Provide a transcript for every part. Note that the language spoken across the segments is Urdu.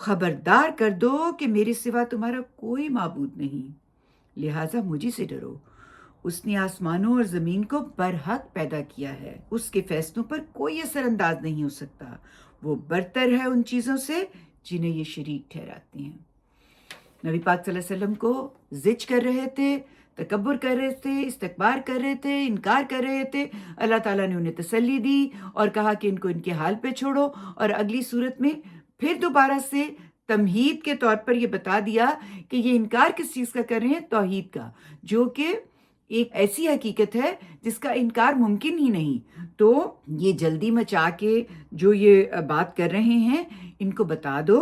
خبردار کر دو کہ میرے سوا تمہارا کوئی معبود نہیں، لہٰذا مجھے سے ڈرو۔ اس نے آسمانوں اور زمین کو برحق پیدا کیا ہے، اس کے فیصلوں پر کوئی اثر انداز نہیں ہو سکتا، وہ برتر ہے ان چیزوں سے جنہیں یہ شریک ٹھہراتے ہیں۔ نبی پاک صلی اللہ علیہ وسلم کو زج کر رہے تھے، تکبر کر رہے تھے، استکبار کر رہے تھے، انکار کر رہے تھے۔ اللہ تعالیٰ نے انہیں تسلی دی اور کہا کہ ان کو ان کے حال پہ چھوڑو، اور اگلی صورت میں پھر دوبارہ سے تمہید کے طور پر یہ بتا دیا کہ یہ انکار کس چیز کا کر رہے ہیں؟ توحید کا، جو کہ ایک ایسی حقیقت ہے جس کا انکار ممکن ہی نہیں۔ تو یہ جلدی مچا کے جو یہ بات کر رہے ہیں ان کو بتا دو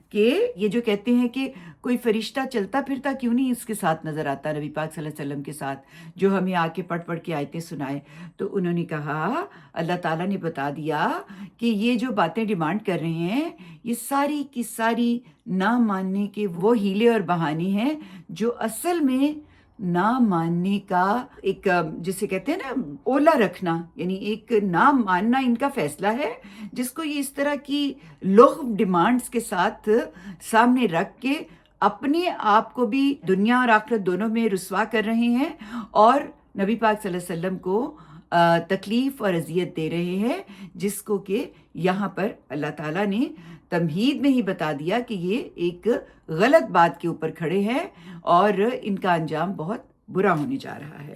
کہ یہ جو کہتے ہیں کہ کوئی فرشتہ چلتا پھرتا کیوں نہیں اس کے ساتھ نظر آتا، نبی پاک صلی اللہ علیہ وسلم کے ساتھ، جو ہمیں آ کے پڑھ کے آیتیں سنائے۔ تو انہوں نے کہا، اللہ تعالیٰ نے بتا دیا کہ یہ جو باتیں ڈیمانڈ کر رہے ہیں یہ ساری کی ساری نہ ماننے کے وہ ہیلے اور بہانے ہیں جو اصل میں نہ ماننے کا ایک جسے کہتے ہیں نا اولا رکھنا، یعنی ایک نہ ماننا ان کا فیصلہ ہے، جس کو یہ اس طرح کی لغو ڈیمانڈز کے ساتھ سامنے رکھ کے اپنے آپ کو بھی دنیا اور آخرت دونوں میں رسوا کر رہے ہیں، اور نبی پاک صلی اللہ علیہ وسلم کو تکلیف اور اذیت دے رہے ہیں، جس کو کہ یہاں پر اللہ تعالیٰ نے تمہید میں ہی بتا دیا کہ یہ ایک غلط بات کے اوپر کھڑے ہیں اور ان کا انجام بہت برا ہونے جا رہا ہے۔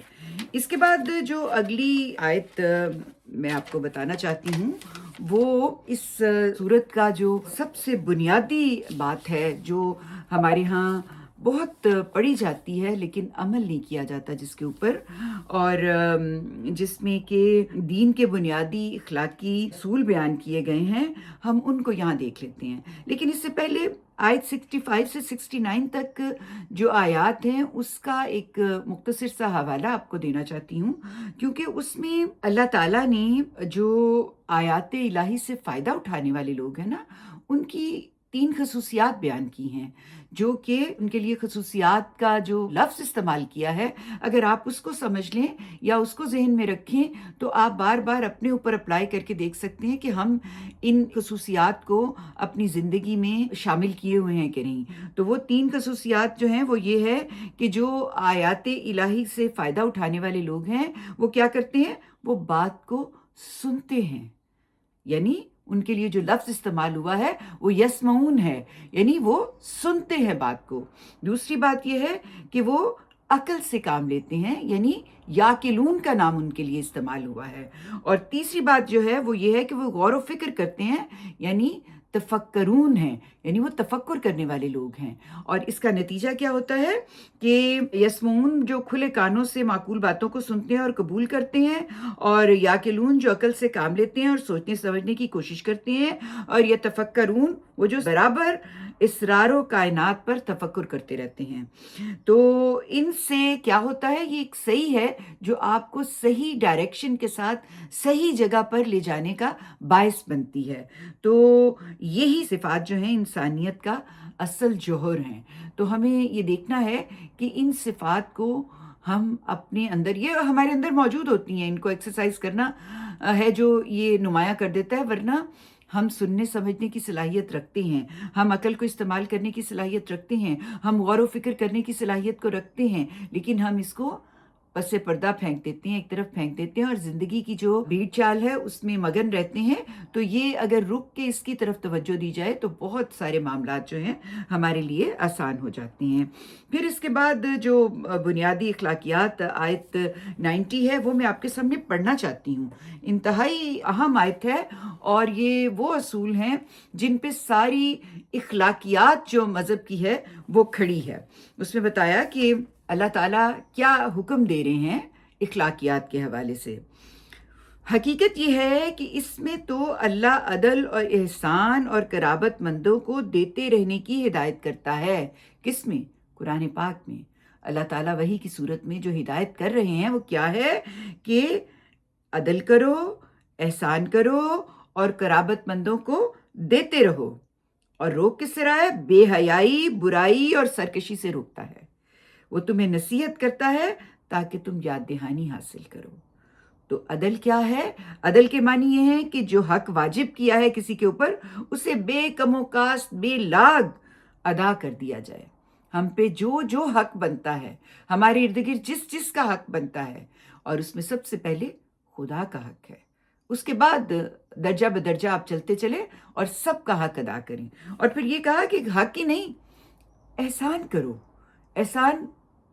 اس کے بعد جو اگلی آیت میں آپ کو بتانا چاہتی ہوں وہ اس سورت کا جو سب سے بنیادی بات ہے، جو ہمارے ہاں بہت پڑھی جاتی ہے لیکن عمل نہیں کیا جاتا جس کے اوپر، اور جس میں کہ دین کے بنیادی اخلاقی اصول بیان کیے گئے ہیں، ہم ان کو یہاں دیکھ لیتے ہیں۔ لیکن اس سے پہلے آیت 65 سے 69 تک جو آیات ہیں اس کا ایک مختصر سا حوالہ آپ کو دینا چاہتی ہوں، کیونکہ اس میں اللہ تعالیٰ نے جو آیات الہی سے فائدہ اٹھانے والے لوگ ہیں نا، ان کی 3 خصوصیات بیان کی ہیں، جو کہ ان کے لیے خصوصیات کا جو لفظ استعمال کیا ہے، اگر آپ اس کو سمجھ لیں یا اس کو ذہن میں رکھیں تو آپ بار بار اپنے اوپر اپلائی کر کے دیکھ سکتے ہیں کہ ہم ان خصوصیات کو اپنی زندگی میں شامل کیے ہوئے ہیں کہ نہیں۔ تو وہ 3 خصوصیات جو ہیں وہ یہ ہے کہ جو آیات الہی سے فائدہ اٹھانے والے لوگ ہیں وہ کیا کرتے ہیں؟ وہ بات کو سنتے ہیں، یعنی ان کے لیے جو لفظ استعمال ہوا ہے وہ یسمعون ہے، یعنی وہ سنتے ہیں بات کو۔ دوسری بات یہ ہے کہ وہ عقل سے کام لیتے ہیں، یعنی یاقلون کا نام ان کے لیے استعمال ہوا ہے۔ اور تیسری بات جو ہے وہ یہ ہے کہ وہ غور و فکر کرتے ہیں، یعنی تفکرون ہیں، یعنی وہ تفکر کرنے والے لوگ ہیں۔ اور اس کا نتیجہ کیا ہوتا ہے کہ یسمعون جو کھلے کانوں سے معقول باتوں کو سنتے ہیں اور قبول کرتے ہیں، اور یاقلون جو عقل سے کام لیتے ہیں اور سوچنے سمجھنے کی کوشش کرتے ہیں، اور یہ تفکرون وہ جو برابر اسرار و کائنات پر تفکر کرتے رہتے ہیں۔ تو ان سے کیا ہوتا ہے؟ یہ ایک صحیح ہے جو آپ کو صحیح ڈائریکشن کے ساتھ صحیح جگہ پر لے جانے کا باعث بنتی ہے۔ تو یہی صفات جو ہیں انسانیت کا اصل جوہر ہیں۔ تو ہمیں یہ دیکھنا ہے کہ ان صفات کو ہم اپنے اندر، یہ ہمارے اندر موجود ہوتی ہیں، ان کو ایکسرسائز کرنا ہے جو یہ نمایاں کر دیتا ہے، ورنہ ہم سننے سمجھنے کی صلاحیت رکھتے ہیں، ہم عقل کو استعمال کرنے کی صلاحیت رکھتے ہیں، ہم غور و فکر کرنے کی صلاحیت کو رکھتے ہیں، لیکن ہم اس کو پس پردہ پھینک دیتے ہیں، ایک طرف پھینک دیتے ہیں، اور زندگی کی جو بھیڑ چال ہے اس میں مگن رہتے ہیں۔ تو یہ اگر رک کے اس کی طرف توجہ دی جائے تو بہت سارے معاملات جو ہیں ہمارے لیے آسان ہو جاتے ہیں۔ پھر اس کے بعد جو بنیادی اخلاقیات آیت 90 ہے وہ میں آپ کے سامنے پڑھنا چاہتی ہوں۔ انتہائی اہم آیت ہے، اور یہ وہ اصول ہیں جن پہ ساری اخلاقیات جو مذہب کی ہے وہ کھڑی ہے۔ اس میں بتایا کہ اللہ تعالیٰ کیا حکم دے رہے ہیں اخلاقیات کے حوالے سے۔ حقیقت یہ ہے کہ اس میں تو اللہ عدل اور احسان اور قرابت مندوں کو دیتے رہنے کی ہدایت کرتا ہے۔ کس میں؟ قرآن پاک میں۔ اللہ تعالیٰ وحی کی صورت میں جو ہدایت کر رہے ہیں وہ کیا ہے کہ عدل کرو، احسان کرو اور قرابت مندوں کو دیتے رہو۔ اور روک کس سے رہا ہے؟ بے حیائی، برائی اور سرکشی سے روکتا ہے۔ وہ تمہیں نصیحت کرتا ہے تاکہ تم یاد دہانی حاصل کرو۔ تو عدل کیا ہے؟ عدل کے معنی یہ ہے کہ جو حق واجب کیا ہے کسی کے اوپر اسے بے کم و کاست بے لاگ ادا کر دیا جائے. ہم پہ جو جو حق بنتا ہے، ہمارے ارد گرد جس جس کا حق بنتا ہے، اور اس میں سب سے پہلے خدا کا حق ہے. اس کے بعد درجہ بدرجہ آپ چلتے چلے اور سب کا حق ادا کریں. اور پھر یہ کہا کہ حق ہی نہیں، احسان کرو. احسان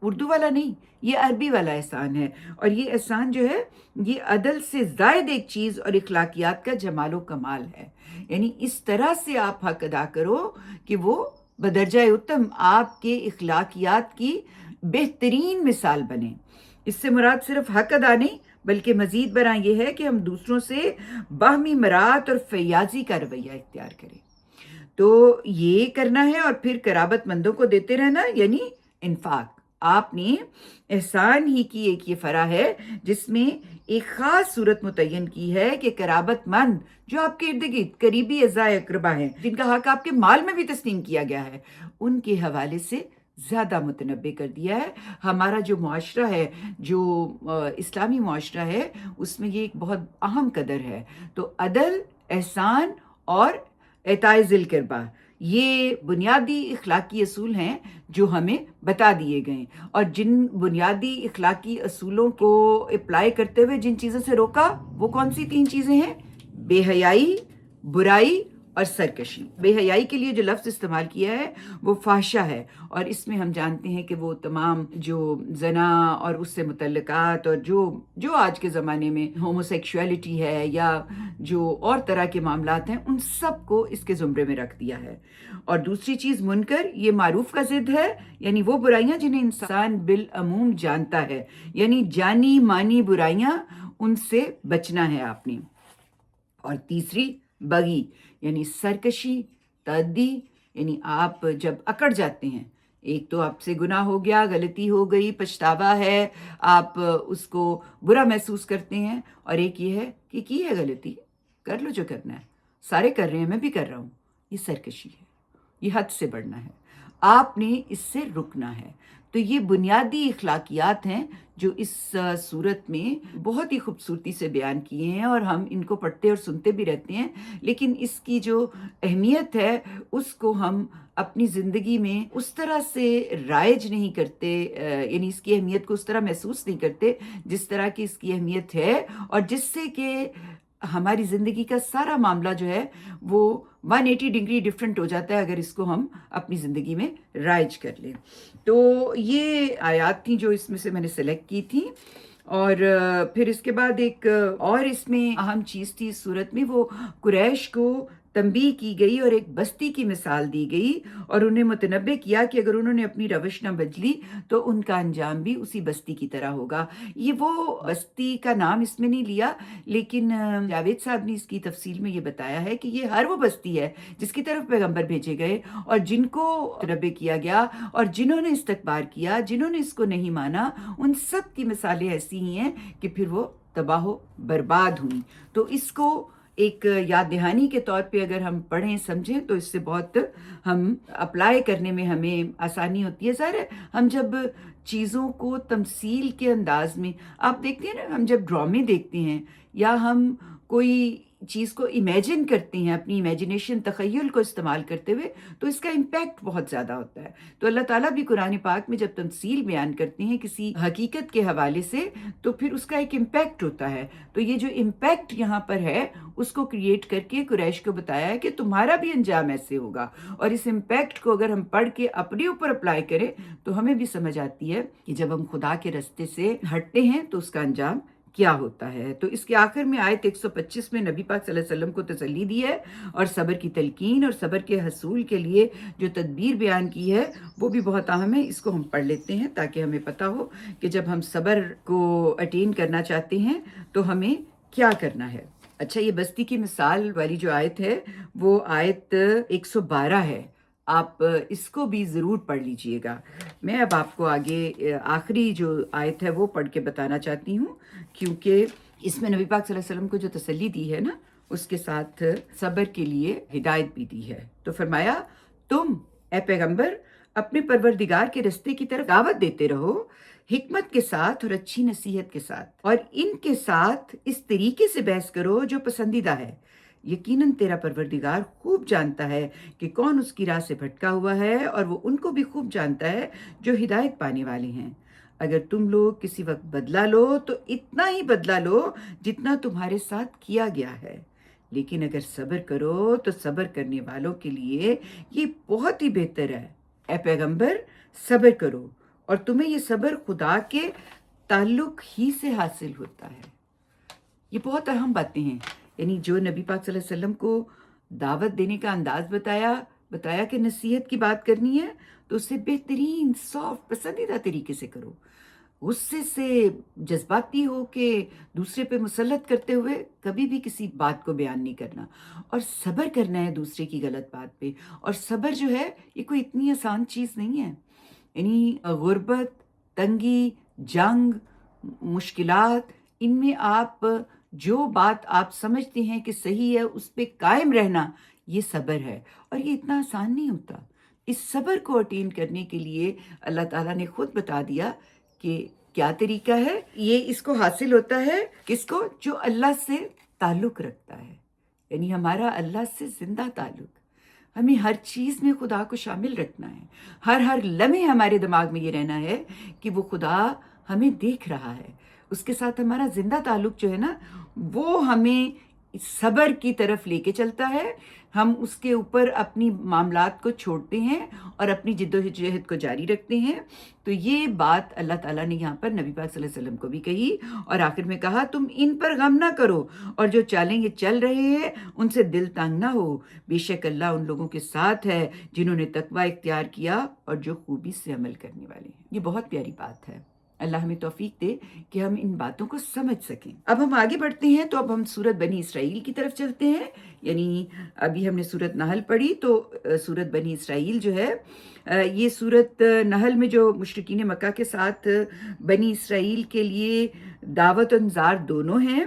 اردو والا نہیں، یہ عربی والا احسان ہے. اور یہ احسان جو ہے یہ عدل سے زائد ایک چیز اور اخلاقیات کا جمال و کمال ہے. یعنی اس طرح سے آپ حق ادا کرو کہ وہ بدرجہ اتم آپ کے اخلاقیات کی بہترین مثال بنے. اس سے مراد صرف حق ادا نہیں بلکہ مزید برآں یہ ہے کہ ہم دوسروں سے باہمی مراعات اور فیاضی کا رویہ اختیار کریں. تو یہ کرنا ہے. اور پھر قرابت مندوں کو دیتے رہنا یعنی انفاق. آپ نے احسان ہی کی ایک یہ فرع ہے جس میں ایک خاص صورت متعین کی ہے کہ قرابت مند جو آپ کے ارد گرد قریبی اعزاء اقربا ہیں، جن کا حق آپ کے مال میں بھی تسلیم کیا گیا ہے، ان کے حوالے سے زیادہ متنبع کر دیا ہے. ہمارا جو معاشرہ ہے، جو اسلامی معاشرہ ہے، اس میں یہ ایک بہت اہم قدر ہے. تو عدل، احسان اور اعطائے ذی القربیٰ یہ بنیادی اخلاقی اصول ہیں جو ہمیں بتا دیے گئے. اور جن بنیادی اخلاقی اصولوں کو اپلائی کرتے ہوئے جن چیزوں سے روکا، وہ کون سی 3 چیزیں ہیں؟ بے حیائی، برائی اور سرکشی. بے حیائی کے لیے جو لفظ استعمال کیا ہے وہ فحشہ ہے، اور اس میں ہم جانتے ہیں کہ وہ تمام جو زنا اور اس سے متعلقات اور جو آج کے زمانے میں ہومو سیکشولیٹی ہے یا جو اور طرح کے معاملات ہیں، ان سب کو اس کے زمرے میں رکھ دیا ہے. اور دوسری چیز منکر، یہ معروف کا ضد ہے، یعنی وہ برائیاں جنہیں انسان بالعموم جانتا ہے، یعنی جانی مانی برائیاں، ان سے بچنا ہے آپ نے. اور تیسری بغی یعنی سرکشی، تعدی، یعنی آپ جب اکڑ جاتے ہیں، ایک تو آپ سے گناہ ہو گیا، غلطی ہو گئی، پچھتاوا ہے، آپ اس کو برا محسوس کرتے ہیں، اور ایک یہ ہے کہ کی ہے غلطی، کر لو جو کرنا ہے، سارے کر رہے ہیں میں بھی کر رہا ہوں. یہ سرکشی ہے، یہ حد سے بڑھنا ہے. آپ نے اس سے رکنا ہے. تو یہ بنیادی اخلاقیات ہیں جو اس صورت میں بہت ہی خوبصورتی سے بیان کیے ہیں، اور ہم ان کو پڑھتے اور سنتے بھی رہتے ہیں، لیکن اس کی جو اہمیت ہے اس کو ہم اپنی زندگی میں اس طرح سے رائج نہیں کرتے، یعنی اس کی اہمیت کو اس طرح محسوس نہیں کرتے جس طرح کی اس کی اہمیت ہے، اور جس سے کہ ہماری زندگی کا سارا معاملہ جو ہے وہ 180 ڈگری ڈفرینٹ ہو جاتا ہے اگر اس کو ہم اپنی زندگی میں رائج کر لیں. تو یہ آیات تھیں جو اس میں سے میں نے سلیکٹ کی تھیں. اور پھر اس کے بعد ایک اور اس میں اہم چیز تھی اس صورت میں، وہ قریش کو تنبیہ کی گئی اور ایک بستی کی مثال دی گئی، اور انہیں متنبع کیا کہ اگر انہوں نے اپنی روش نہ بدلی تو ان کا انجام بھی اسی بستی کی طرح ہوگا. یہ وہ بستی کا نام اس میں نہیں لیا، لیکن جاوید صاحب نے اس کی تفصیل میں یہ بتایا ہے کہ یہ ہر وہ بستی ہے جس کی طرف پیغمبر بھیجے گئے اور جن کو متنبع کیا گیا، اور جنہوں نے استکبار کیا، جنہوں نے اس کو نہیں مانا، ان سب کی مثالیں ایسی ہی ہیں کہ پھر وہ تباہ و برباد ہوئیں. تو اس کو ایک یاد دہانی کے طور پہ اگر ہم پڑھیں سمجھیں تو اس سے بہت ہم اپلائی کرنے میں ہمیں آسانی ہوتی ہے. ظاہر ہے ہم جب چیزوں کو تمثیل کے انداز میں، آپ دیکھتے ہیں نا، ہم جب ڈرامے دیکھتے ہیں یا ہم کوئی چیز کو امیجن کرتے ہیں اپنی امیجنیشن، تخیل کو استعمال کرتے ہوئے، تو اس کا امپیکٹ بہت زیادہ ہوتا ہے. تو اللہ تعالیٰ بھی قرآن پاک میں جب تمثیل بیان کرتے ہیں کسی حقیقت کے حوالے سے تو پھر اس کا ایک امپیکٹ ہوتا ہے. تو یہ جو امپیکٹ یہاں پر ہے اس کو کریٹ کر کے قریش کو بتایا ہے کہ تمہارا بھی انجام ایسے ہوگا. اور اس امپیکٹ کو اگر ہم پڑھ کے اپنے اوپر اپلائی کریں تو ہمیں بھی سمجھ آتی ہے کہ جب ہم خدا کے رستے سے ہٹتے ہیں تو اس کا انجام کیا ہوتا ہے. تو اس کے آخر میں آیت 125 میں نبی پاک صلی اللہ علیہ وسلم کو تسلی دی ہے، اور صبر کی تلقین اور صبر کے حصول کے لیے جو تدبیر بیان کی ہے وہ بھی بہت اہم ہے. اس کو ہم پڑھ لیتے ہیں تاکہ ہمیں پتہ ہو کہ جب ہم صبر کو اٹین کرنا چاہتے ہیں تو ہمیں کیا کرنا ہے. اچھا، یہ بستی کی مثال والی جو آیت ہے وہ آیت 112 ہے. آپ اس کو بھی ضرور پڑھ لیجئے گا. میں اب آپ کو آگے آخری جو آیت ہے وہ پڑھ کے بتانا چاہتی ہوں، کیونکہ اس میں نبی پاک صلی اللہ علیہ وسلم کو جو تسلی دی ہے نا، اس کے ساتھ صبر کے لیے ہدایت بھی دی ہے. تو فرمایا، تم اے پیغمبر اپنے پروردگار کے رستے کی طرف دعوت دیتے رہو، حکمت کے ساتھ اور اچھی نصیحت کے ساتھ، اور ان کے ساتھ اس طریقے سے بحث کرو جو پسندیدہ ہے۔ یقیناً تیرا پروردگار خوب جانتا ہے کہ کون اس کی راہ سے بھٹکا ہوا ہے، اور وہ ان کو بھی خوب جانتا ہے جو ہدایت پانے والے ہیں۔ اگر تم لوگ کسی وقت بدلہ لو تو اتنا ہی بدلہ لو جتنا تمہارے ساتھ کیا گیا ہے، لیکن اگر صبر کرو تو صبر کرنے والوں کے لیے یہ بہت ہی بہتر ہے۔ اے پیغمبر، صبر کرو، اور تمہیں یہ صبر خدا کے تعلق ہی سے حاصل ہوتا ہے۔ یہ بہت اہم باتیں ہیں، یعنی جو نبی پاک صلی اللہ علیہ وسلم کو دعوت دینے کا انداز بتایا کہ نصیحت کی بات کرنی ہے تو اسے بہترین سافٹ پسندیدہ طریقے سے کرو، غصے سے جذباتی ہو کے دوسرے پہ مسلط کرتے ہوئے کبھی بھی کسی بات کو بیان نہیں کرنا، اور صبر کرنا ہے دوسرے کی غلط بات پہ۔ اور صبر جو ہے یہ کوئی اتنی آسان چیز نہیں ہے، یعنی غربت، تنگی، جنگ، مشکلات، ان میں آپ جو بات آپ سمجھتے ہیں کہ صحیح ہے اس پہ قائم رہنا، یہ صبر ہے، اور یہ اتنا آسان نہیں ہوتا۔ اس صبر کو اٹین کرنے کے لیے اللہ تعالیٰ نے خود بتا دیا کہ کیا طریقہ ہے۔ یہ اس کو حاصل ہوتا ہے کس کو؟ جو اللہ سے تعلق رکھتا ہے، یعنی ہمارا اللہ سے زندہ تعلق۔ ہمیں ہر چیز میں خدا کو شامل رکھنا ہے، ہر لمحے ہمارے دماغ میں یہ رہنا ہے کہ وہ خدا ہمیں دیکھ رہا ہے۔ اس کے ساتھ ہمارا زندہ تعلق جو ہے نا، وہ ہمیں صبر کی طرف لے کے چلتا ہے۔ ہم اس کے اوپر اپنی معاملات کو چھوڑتے ہیں اور اپنی جد و جہد کو جاری رکھتے ہیں۔ تو یہ بات اللہ تعالیٰ نے یہاں پر نبی پاک صلی اللہ علیہ وسلم کو بھی کہی، اور آخر میں کہا تم ان پر غم نہ کرو، اور جو چالیں یہ چل رہے ہیں ان سے دل تنگ نہ ہو، بے شک اللہ ان لوگوں کے ساتھ ہے جنہوں نے تقوی اختیار کیا اور جو خوبی سے عمل کرنے والے ہیں۔ یہ بہت پیاری بات ہے۔ اللہ ہمیں توفیق دے کہ ہم ان باتوں کو سمجھ سکیں۔ اب ہم آگے بڑھتے ہیں، تو اب ہم سورت بنی اسرائیل کی طرف چلتے ہیں۔ یعنی ابھی ہم نے سورت نحل پڑھی، تو سورت بنی اسرائیل جو ہے، یہ سورت نحل میں جو مشرکین مکہ کے ساتھ بنی اسرائیل کے لیے دعوت و انذار دونوں ہیں۔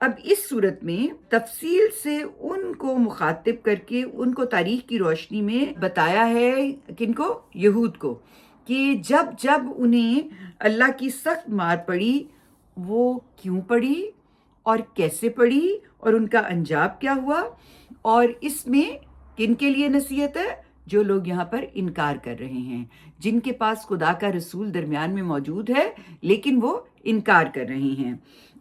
اب اس صورت میں تفصیل سے ان کو مخاطب کر کے ان کو تاریخ کی روشنی میں بتایا ہے، کن کو؟ یہود کو، کہ جب انہیں اللہ کی سخت مار پڑی، وہ کیوں پڑی اور کیسے پڑی، اور ان کا انجام کیا ہوا، اور اس میں کن کے لیے نصیحت ہے؟ جو لوگ یہاں پر انکار کر رہے ہیں، جن کے پاس خدا کا رسول درمیان میں موجود ہے لیکن وہ انکار کر رہے ہیں۔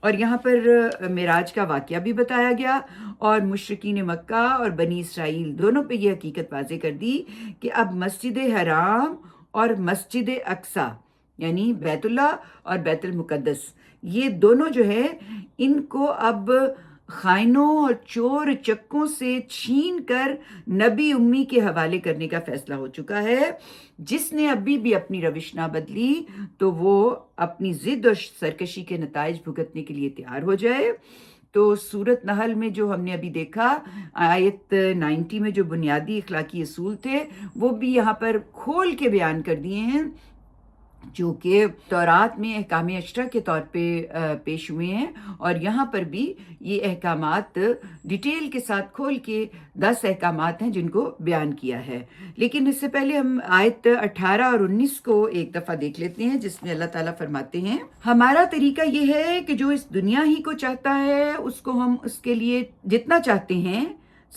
اور یہاں پر معراج کا واقعہ بھی بتایا گیا، اور مشرکین مکہ اور بنی اسرائیل دونوں پہ یہ حقیقت واضح کر دی کہ اب مسجد حرام اور مسجد اقصی، یعنی بیت اللہ اور بیت المقدس، یہ دونوں جو ہے ان کو اب خائنوں اور چور چکوں سے چھین کر نبی امی کے حوالے کرنے کا فیصلہ ہو چکا ہے۔ جس نے ابھی بھی اپنی روش نہ بدلی تو وہ اپنی ضد اور سرکشی کے نتائج بھگتنے کے لیے تیار ہو جائے۔ تو سورت نحل میں جو ہم نے ابھی دیکھا، آیت 90 میں جو بنیادی اخلاقی اصول تھے وہ بھی یہاں پر کھول کے بیان کر دیے ہیں، جو کہ تورات میں احکام عشرہ کے طور پہ پیش ہوئے ہیں، اور یہاں پر بھی یہ احکامات ڈیٹیل کے ساتھ کھول کے 10 احکامات ہیں جن کو بیان کیا ہے۔ لیکن اس سے پہلے ہم آیت 18 اور 19 کو ایک دفعہ دیکھ لیتے ہیں، جس میں اللہ تعالیٰ فرماتے ہیں، ہمارا طریقہ یہ ہے کہ جو اس دنیا ہی کو چاہتا ہے اس کو ہم اس کے لیے جتنا چاہتے ہیں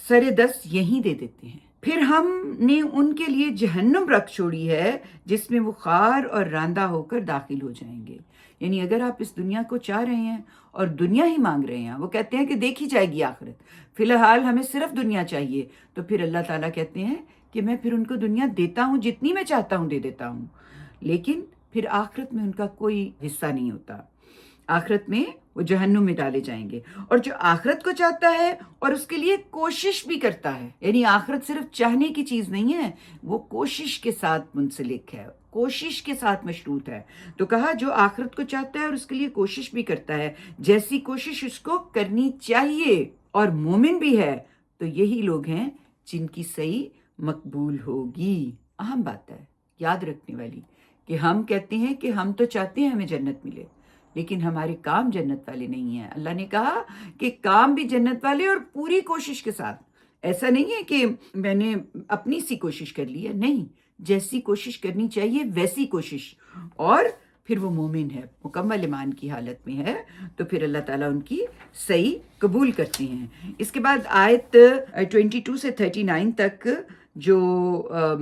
سرے دس یہیں دے دیتے ہیں، پھر ہم نے ان کے لیے جہنم رکھ چھوڑی ہے جس میں وہ خار اور راندہ ہو کر داخل ہو جائیں گے۔ یعنی اگر آپ اس دنیا کو چاہ رہے ہیں اور دنیا ہی مانگ رہے ہیں، وہ کہتے ہیں کہ دیکھی جائے گی آخرت، فی الحال ہمیں صرف دنیا چاہیے، تو پھر اللہ تعالیٰ کہتے ہیں کہ میں پھر ان کو دنیا دیتا ہوں، جتنی میں چاہتا ہوں دے دیتا ہوں، لیکن پھر آخرت میں ان کا کوئی حصہ نہیں ہوتا، آخرت میں وہ جہنم میں ڈالے جائیں گے۔ اور جو آخرت کو چاہتا ہے اور اس کے لیے کوشش بھی کرتا ہے، یعنی آخرت صرف چاہنے کی چیز نہیں ہے، وہ کوشش کے ساتھ منسلک ہے، کوشش کے ساتھ مشروط ہے۔ تو کہا جو آخرت کو چاہتا ہے اور اس کے لیے کوشش بھی کرتا ہے، جیسی کوشش اس کو کرنی چاہیے، اور مومن بھی ہے، تو یہی لوگ ہیں جن کی صحیح مقبول ہوگی۔ اہم بات ہے یاد رکھنے والی، کہ ہم کہتے ہیں کہ ہم تو چاہتے ہیں ہمیں جنت ملے، لیکن ہمارے کام جنت والے نہیں ہیں۔ اللہ نے کہا کہ کام بھی جنت والے اور پوری کوشش کے ساتھ، ایسا نہیں ہے کہ میں نے اپنی سی کوشش کر لی ہے، نہیں، جیسی کوشش کرنی چاہیے ویسی کوشش، اور پھر وہ مومن ہے، مکمل ایمان کی حالت میں ہے، تو پھر اللہ تعالیٰ ان کی صحیح قبول کرتے ہیں۔ اس کے بعد آیت 22 سے 39 تک جو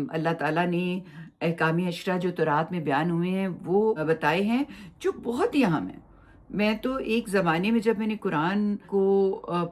اللہ تعالیٰ نے احکام عشرہ جو تورات میں بیان ہوئے ہیں وہ بتائے ہیں، جو بہت ہی اہم ہیں۔ میں تو ایک زمانے میں جب میں نے قرآن کو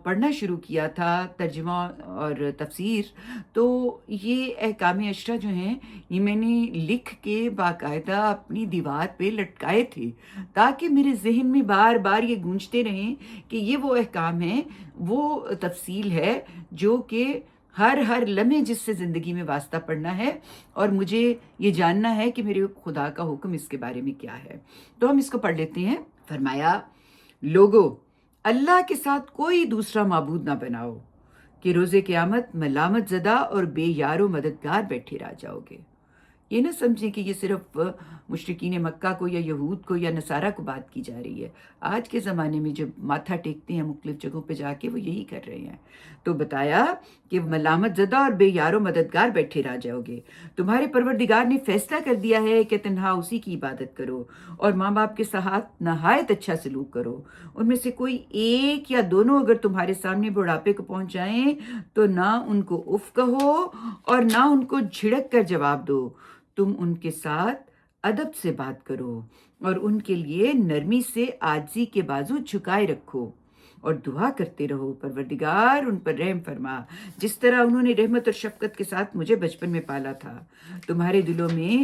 پڑھنا شروع کیا تھا، ترجمہ اور تفسیر، تو یہ احکام عشرہ جو ہیں یہ میں نے لکھ کے باقاعدہ اپنی دیوار پہ لٹکائے تھے، تاکہ میرے ذہن میں بار بار یہ گونجتے رہیں کہ یہ وہ احکام ہیں، وہ تفصیل ہے جو کہ ہر لمحے جس سے زندگی میں واسطہ پڑنا ہے، اور مجھے یہ جاننا ہے کہ میرے خدا کا حکم اس کے بارے میں کیا ہے۔ تو ہم اس کو پڑھ لیتے ہیں۔ فرمایا، لوگو، اللہ کے ساتھ کوئی دوسرا معبود نہ بناؤ کہ روز قیامت ملامت زدہ اور بے یار و مددگار بیٹھے رہ جاؤ گے۔ یہ نہ سمجھیں کہ یہ صرف مشرکین مکہ کو یا یہود کو یا نصارہ کو بات کی جا رہی ہے۔ آج کے زمانے میں جب ماتھا ٹیکتے ہیں مختلف جگہوں پہ جا کے، وہ یہی کر رہے ہیں۔ تو بتایا کہ ملامت زدہ اور بے یار و مددگار بیٹھے رہ جاؤ گے۔ تمہارے پروردگار نے فیصلہ کر دیا ہے کہ تنہا اسی کی عبادت کرو، اور ماں باپ کے ساتھ نہایت اچھا سلوک کرو۔ ان میں سے کوئی ایک یا دونوں اگر تمہارے سامنے بڑھاپے کو پہنچ جائیں تو نہ ان کو اف کہو اور نہ ان کو جھڑک کر جواب دو۔ تم ان کے ساتھ ادب سے بات کرو اور ان کے لیے نرمی سے عاجزی کے بازو جھکائے رکھو، اور دعا کرتے رہو، پروردگار ان پر رحم فرما، جس طرح انہوں نے رحمت اور شفقت کے ساتھ مجھے بچپن میں پالا تھا۔ تمہارے دلوں میں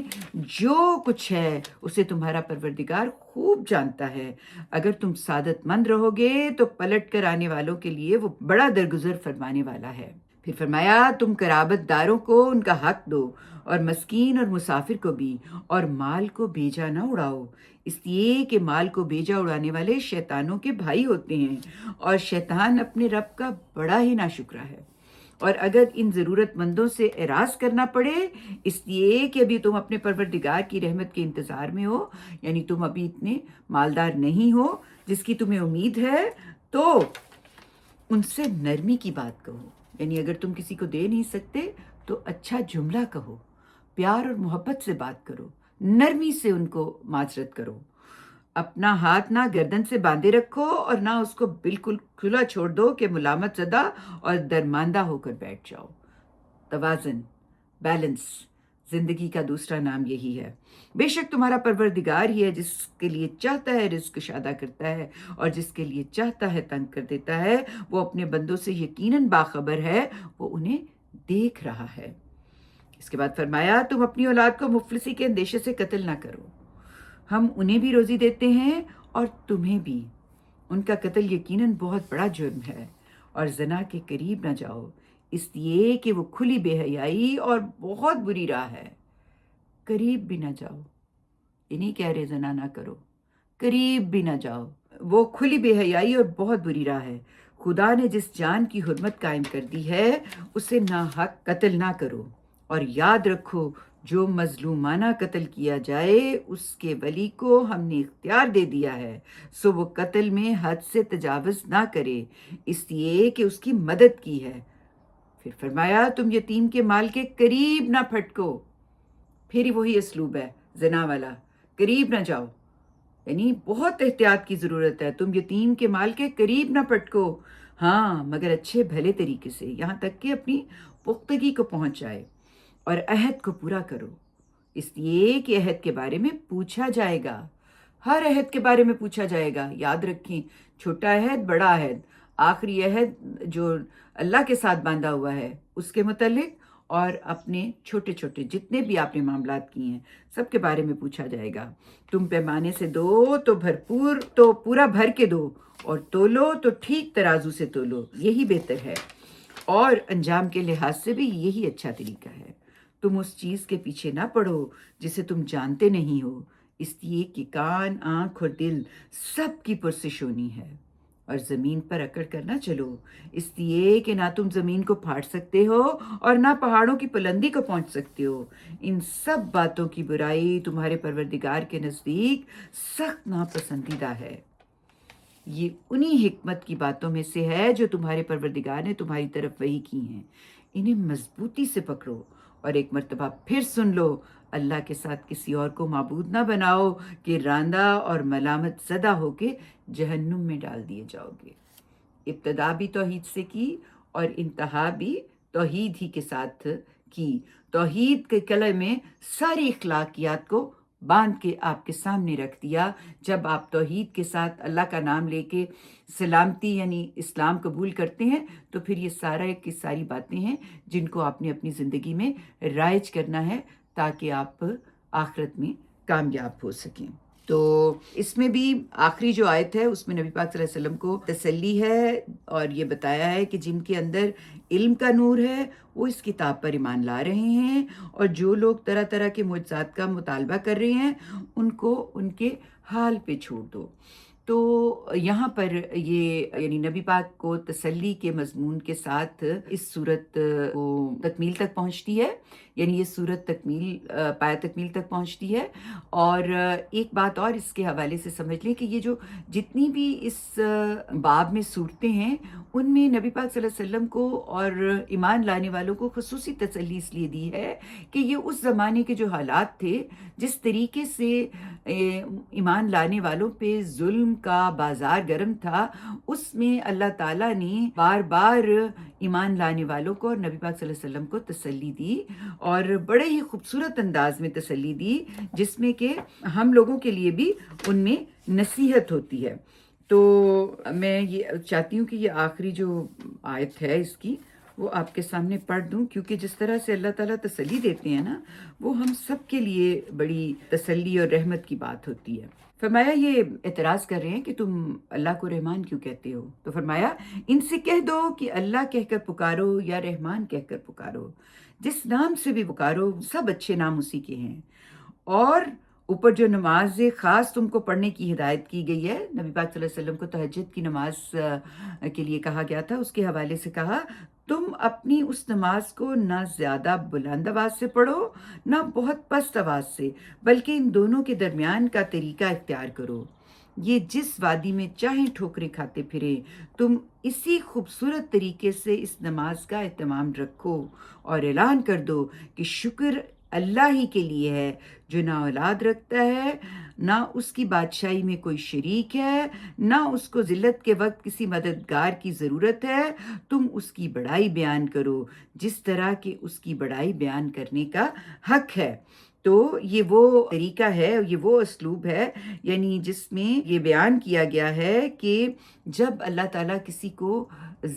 جو کچھ ہے اسے تمہارا پروردگار خوب جانتا ہے۔ اگر تم سعادت مند رہو گے تو پلٹ کر آنے والوں کے لیے وہ بڑا درگزر فرمانے والا ہے۔ پھر فرمایا، تم قرابت داروں کو ان کا حق دو، اور مسکین اور مسافر کو بھی، اور مال کو بیجا نہ اڑاؤ، اس لیے کہ مال کو بیجا اڑانے والے شیطانوں کے بھائی ہوتے ہیں، اور شیطان اپنے رب کا بڑا ہی ناشکرا ہے۔ اور اگر ان ضرورت مندوں سے اعراض کرنا پڑے، اس لیے کہ ابھی تم اپنے پروردگار کی رحمت کے انتظار میں ہو، یعنی تم ابھی اتنے مالدار نہیں ہو جس کی تمہیں امید ہے، تو ان سے نرمی کی بات کہو، یعنی اگر تم کسی کو دے نہیں سکتے تو اچھا جملہ کہو، پیار اور محبت سے بات کرو، نرمی سے ان کو معذرت کرو۔ اپنا ہاتھ نہ گردن سے باندھے رکھو اور نہ اس کو بالکل کھلا چھوڑ دو کہ ملامت زدہ اور درماندہ ہو کر بیٹھ جاؤ۔ توازن، بیلنس، زندگی کا دوسرا نام یہی ہے۔ بے شک تمہارا پروردگار ہی ہے جس کے لیے چاہتا ہے رزق کشادہ کرتا ہے، اور جس کے لیے چاہتا ہے تنگ کر دیتا ہے۔ وہ اپنے بندوں سے یقیناً باخبر ہے، وہ انہیں دیکھ رہا ہے۔ اس کے بعد فرمایا، تم اپنی اولاد کو مفلسی کے اندیشے سے قتل نہ کرو۔ ہم انہیں بھی روزی دیتے ہیں اور تمہیں بھی۔ ان کا قتل یقیناً بہت بڑا جرم ہے، اور زنا کے قریب نہ جاؤ، اس لیے کہ وہ کھلی بے حیائی اور بہت بری راہ ہے۔ قریب بھی نہ جاؤ، یہ نہیں کہہ رہے زنا نہ کرو، قریب بھی نہ جاؤ، وہ کھلی بے حیائی اور بہت بری راہ ہے۔ خدا نے جس جان کی حرمت قائم کر دی ہے اسے ناحق قتل نہ کرو، اور یاد رکھو جو مظلومانہ قتل کیا جائے اس کے ولی کو ہم نے اختیار دے دیا ہے، سو وہ قتل میں حد سے تجاوز نہ کرے، اس لیے کہ اس کی مدد کی ہے۔ پھر فرمایا، تم یتیم کے مال کے قریب نہ پھٹکو۔ پھر وہی اسلوب ہے زنا والا، قریب نہ جاؤ، یعنی بہت احتیاط کی ضرورت ہے۔ تم یتیم کے مال کے قریب نہ پھٹکو، ہاں مگر اچھے بھلے طریقے سے، یہاں تک کہ اپنی پختگی کو پہنچ جائے، اور عہد کو پورا کرو، اس لیے کہ عہد کے بارے میں پوچھا جائے گا۔ ہر عہد کے بارے میں پوچھا جائے گا، یاد رکھیں، چھوٹا عہد، بڑا عہد، آخری عہد جو اللہ کے ساتھ باندھا ہوا ہے اس کے متعلق، اور اپنے چھوٹے چھوٹے جتنے بھی آپ نے معاملات کیے ہیں سب کے بارے میں پوچھا جائے گا۔ تم پیمانے سے دو تو پورا بھر کے دو، اور تولو تو ٹھیک ترازو سے تولو، یہی بہتر ہے، اور انجام کے لحاظ سے بھی یہی اچھا طریقہ ہے۔ تم اس چیز کے پیچھے نہ پڑو جسے تم جانتے نہیں ہو، اس لیے کہ کان، آنکھ اور دل سب کی پرسش ہونی ہے۔ اور زمین پر اکڑ کر نہ چلو، اس لیے کہ نہ تم زمین کو پھاڑ سکتے ہو اور نہ پہاڑوں کی بلندی کو پہنچ سکتے ہو۔ ان سب باتوں کی برائی تمہارے پروردگار کے نزدیک سخت ناپسندیدہ ہے۔ یہ انہی حکمت کی باتوں میں سے ہے جو تمہارے پروردگار نے تمہاری طرف وحی کی ہیں، انہیں مضبوطی سے پکڑو اور ایک مرتبہ پھر سن لو، اللہ کے ساتھ کسی اور کو معبود نہ بناؤ کہ راندہ اور ملامت زدہ ہو کے جہنم میں ڈال دیے جاؤ گے۔ ابتدا بھی توحید سے کی اور انتہا بھی توحید ہی کے ساتھ کی۔ توحید کے کلے میں ساری اخلاقیات کو باندھ کے آپ کے سامنے رکھ دیا۔ جب آپ توحید کے ساتھ اللہ کا نام لے کے سلامتی یعنی اسلام قبول کرتے ہیں تو پھر یہ ساری باتیں ہیں جن کو آپ نے اپنی زندگی میں رائج کرنا ہے تاکہ آپ آخرت میں کامیاب ہو سکیں۔ تو اس میں بھی آخری جو آیت ہے اس میں نبی پاک صلی اللہ علیہ وسلم کو تسلی ہے اور یہ بتایا ہے کہ جن کے اندر علم کا نور ہے وہ اس کتاب پر ایمان لا رہے ہیں، اور جو لوگ طرح طرح کے معجزات کا مطالبہ کر رہے ہیں ان کو ان کے حال پہ چھوڑ دو۔ تو یہاں پر یہ یعنی نبی پاک کو تسلی کے مضمون کے ساتھ اس صورت کو تکمیل تک پہنچتی ہے، یعنی یہ صورت پایہ تکمیل تک پہنچتی ہے۔ اور ایک بات اور اس کے حوالے سے سمجھ لیں کہ یہ جو جتنی بھی اس باب میں صورتیں ہیں ان میں نبی پاک صلی اللہ علیہ وسلم کو اور ایمان لانے والوں کو خصوصی تسلی اس لیے دی ہے کہ یہ اس زمانے کے جو حالات تھے، جس طریقے سے ایمان لانے والوں پہ ظلم کا بازار گرم تھا، اس میں اللہ تعالیٰ نے بار بار ایمان لانے والوں کو اور نبی پاک صلی اللہ علیہ وسلم کو تسلی دی، اور بڑے ہی خوبصورت انداز میں تسلی دی جس میں کہ ہم لوگوں کے لیے بھی ان میں نصیحت ہوتی ہے۔ تو میں یہ چاہتی ہوں کہ یہ آخری جو آیت ہے اس کی وہ آپ کے سامنے پڑھ دوں، کیونکہ جس طرح سے اللہ تعالیٰ تسلی دیتے ہیں نا، وہ ہم سب کے لیے بڑی تسلی اور رحمت کی بات ہوتی ہے۔ فرمایا یہ اعتراض کر رہے ہیں کہ تم اللہ کو رحمان کیوں کہتے ہو؟ تو فرمایا ان سے کہہ دو کہ اللہ کہہ کر پکارو یا رحمان کہہ کر پکارو، جس نام سے بھی پکارو سب اچھے نام اسی کے ہیں۔ اور اوپر جو نماز خاص تم کو پڑھنے کی ہدایت کی گئی ہے، نبی پاک صلی اللہ علیہ وسلم کو تہجد کی نماز کے لیے کہا گیا تھا، اس کے حوالے سے کہا تم اپنی اس نماز کو نہ زیادہ بلند آواز سے پڑھو نہ بہت پست آواز سے، بلکہ ان دونوں کے درمیان کا طریقہ اختیار کرو۔ یہ جس وادی میں چاہیں ٹھوکریں کھاتے پھرے، تم اسی خوبصورت طریقے سے اس نماز کا اہتمام رکھو اور اعلان کر دو کہ شکر اللہ ہی کے لیے ہے جو نہ اولاد رکھتا ہے، نہ اس کی بادشاہی میں کوئی شریک ہے، نہ اس کو ذلت کے وقت کسی مددگار کی ضرورت ہے۔ تم اس کی بڑائی بیان کرو جس طرح کہ اس کی بڑائی بیان کرنے کا حق ہے۔ تو یہ وہ طریقہ ہے، یہ وہ اسلوب ہے یعنی جس میں یہ بیان کیا گیا ہے کہ جب اللہ تعالیٰ کسی کو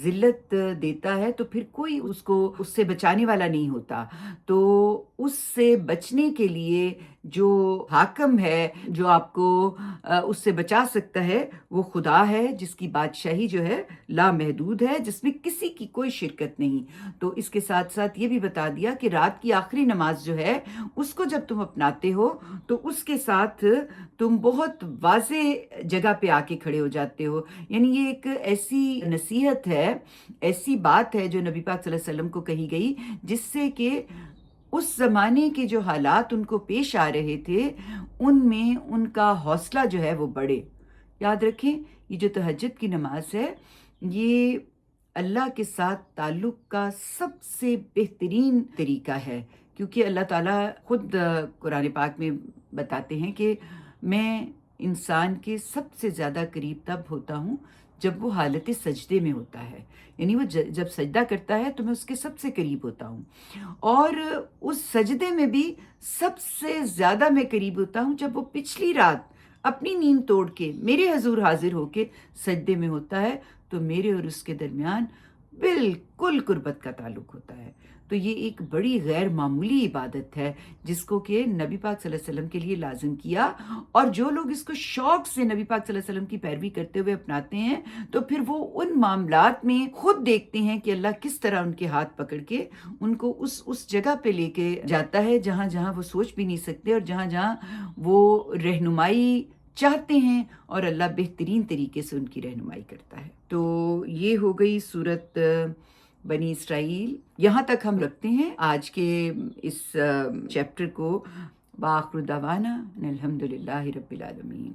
ذلت دیتا ہے تو پھر کوئی اس سے بچانے والا نہیں ہوتا، تو اس سے بچنے کے لیے جو حاکم ہے، جو آپ کو اس سے بچا سکتا ہے، وہ خدا ہے جس کی بادشاہی جو ہے لامحدود ہے، جس میں کسی کی کوئی شرکت نہیں۔ تو اس کے ساتھ ساتھ یہ بھی بتا دیا کہ رات کی آخری نماز جو ہے اس کو جب تم اپناتے ہو تو اس کے ساتھ تم بہت واضح جگہ پہ آ کے کھڑے ہو جاتے ہو، یعنی یہ ایک ایسی نصیحت ہے، ایسی بات ہے جو نبی پاک صلی اللہ علیہ وسلم کو کہی گئی جس سے کہ اس زمانے کے جو حالات ان کو پیش آ رہے تھے ان میں ان کا حوصلہ جو ہے وہ بڑھے۔ یاد رکھیں یہ جو تہجد کی نماز ہے یہ اللہ کے ساتھ تعلق کا سب سے بہترین طریقہ ہے، کیونکہ اللہ تعالیٰ خود قرآن پاک میں بتاتے ہیں کہ میں انسان کے سب سے زیادہ قریب تب ہوتا ہوں جب وہ حالت سجدے میں ہوتا ہے، یعنی وہ جب سجدہ کرتا ہے تو میں اس کے سب سے قریب ہوتا ہوں، اور اس سجدے میں بھی سب سے زیادہ میں قریب ہوتا ہوں جب وہ پچھلی رات اپنی نیند توڑ کے میرے حضور حاضر ہو کے سجدے میں ہوتا ہے، تو میرے اور اس کے درمیان بالکل قربت کا تعلق ہوتا ہے۔ تو یہ ایک بڑی غیر معمولی عبادت ہے جس کو کہ نبی پاک صلی اللہ علیہ وسلم کے لیے لازم کیا، اور جو لوگ اس کو شوق سے نبی پاک صلی اللہ علیہ وسلم کی پیروی کرتے ہوئے اپناتے ہیں تو پھر وہ ان معاملات میں خود دیکھتے ہیں کہ اللہ کس طرح ان کے ہاتھ پکڑ کے ان کو اس جگہ پہ لے کے جاتا ہے جہاں جہاں وہ سوچ بھی نہیں سکتے، اور جہاں جہاں وہ رہنمائی چاہتے ہیں اور اللہ بہترین طریقے سے ان کی رہنمائی کرتا ہے۔ تو یہ ہو گئی سورت بنی اسرائیل۔ یہاں تک ہم رکھتے ہیں آج کے اس چیپٹر کو۔ وآخر دعوانا ان الحمد للہ رب العالمین۔